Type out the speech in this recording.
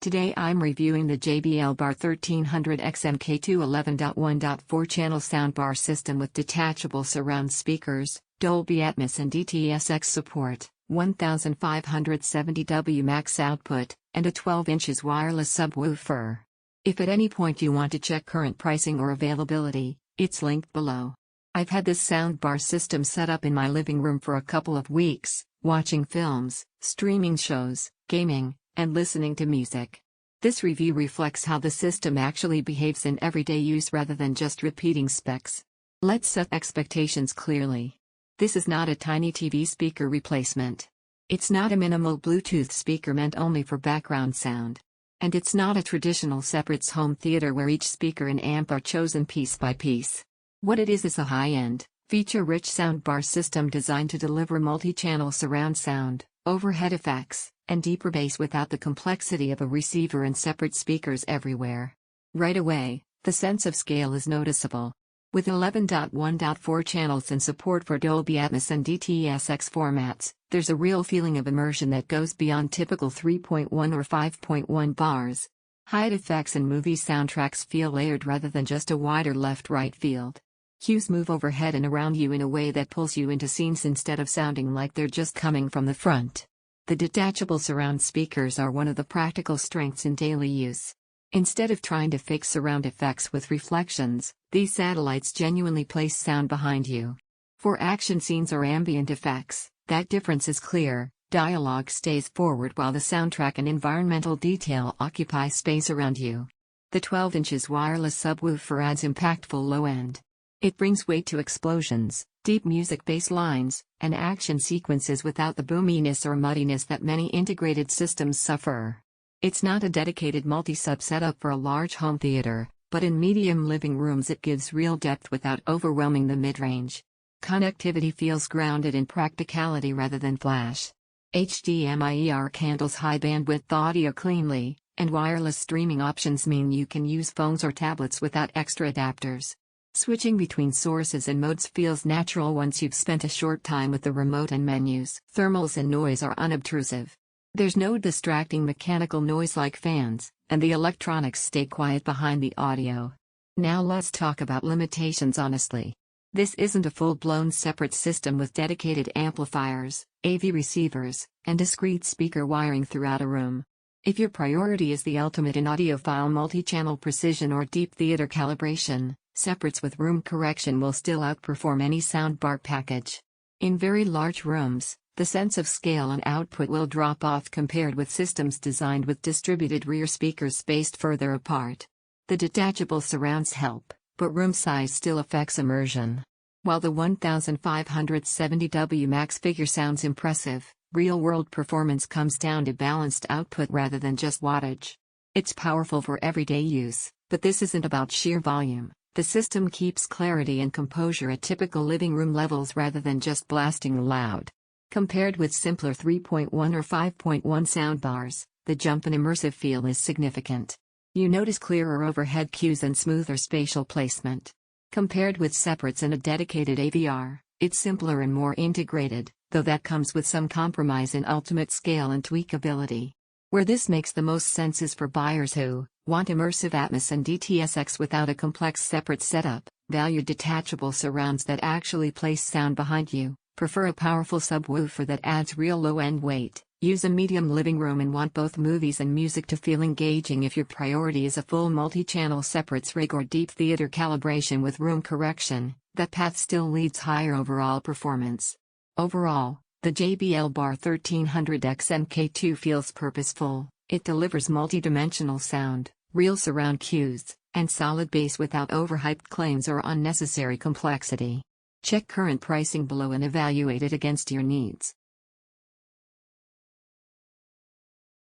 Today I'm reviewing the JBL Bar 1300XMK2 11.1.4 Channel Soundbar System with detachable surround speakers, Dolby Atmos and DTS support, 1570W max output, and a 12 inches wireless subwoofer. If at any point you want to check current pricing or availability, it's linked below. I've had this soundbar system set up in my living room for a couple of weeks, watching films, streaming shows, gaming, and listening to music. This review reflects how the system actually behaves in everyday use rather than just repeating specs. Let's set expectations clearly. This is not a tiny TV speaker replacement. It's not a minimal Bluetooth speaker meant only for background sound. And it's not a traditional separate home theater where each speaker and amp are chosen piece by piece. What it is a high-end, feature-rich soundbar system designed to deliver multi-channel surround sound, overhead effects, and deeper bass without the complexity of a receiver and separate speakers everywhere. Right away, the sense of scale is noticeable. With 11.1.4 channels and support for Dolby Atmos and DTS formats, there's a real feeling of immersion that goes beyond typical 3.1 or 5.1 bars. Hide effects and movie soundtracks feel layered rather than just a wider left-right field. Cues move overhead and around you in a way that pulls you into scenes instead of sounding like they're just coming from the front. The detachable surround speakers are one of the practical strengths in daily use. Instead of trying to fake surround effects with reflections, these satellites genuinely place sound behind you. For action scenes or ambient effects, that difference is clear. Dialogue stays forward while the soundtrack and environmental detail occupy space around you. The 12 inches wireless subwoofer adds impactful low end. It brings weight to explosions, deep music bass lines, and action sequences without the boominess or muddiness that many integrated systems suffer. It's not a dedicated multi-sub setup for a large home theater, but in medium living rooms it gives real depth without overwhelming the mid-range. Connectivity feels grounded in practicality rather than flash. HDMI eARC handles high bandwidth audio cleanly, and wireless streaming options mean you can use phones or tablets without extra adapters. Switching between sources and modes feels natural once you've spent a short time with the remote and menus. Thermals and noise are unobtrusive. There's no distracting mechanical noise like fans, and the electronics stay quiet behind the audio. Now let's talk about limitations honestly. This isn't a full-blown separate system with dedicated amplifiers, AV receivers, and discrete speaker wiring throughout a room. If your priority is the ultimate in audiophile multi-channel precision or deep theater calibration, separates with room correction will still outperform any soundbar package. In very large rooms, the sense of scale and output will drop off compared with systems designed with distributed rear speakers spaced further apart. The detachable surrounds help, but room size still affects immersion. While the 1570W max figure sounds impressive, real-world performance comes down to balanced output rather than just wattage. It's powerful for everyday use, but this isn't about sheer volume. The system keeps clarity and composure at typical living room levels rather than just blasting loud. Compared with simpler 3.1 or 5.1 soundbars, the jump in immersive feel is significant. You notice clearer overhead cues and smoother spatial placement. Compared with separates and a dedicated AVR, it's simpler and more integrated, though that comes with some compromise in ultimate scale and tweakability. Where this makes the most sense is for buyers who want immersive Atmos and DTS without a complex separate setup, value detachable surrounds that actually place sound behind you, prefer a powerful subwoofer that adds real low-end weight, use a medium living room and want both movies and music to feel engaging. If your priority is a full multi-channel separates rig or deep theater calibration with room correction, that path still leads higher overall performance. Overall, the JBL Bar 1300XMK2 feels purposeful. It delivers multi-dimensional sound, real surround cues, and solid bass without overhyped claims or unnecessary complexity. Check current pricing below and evaluate it against your needs.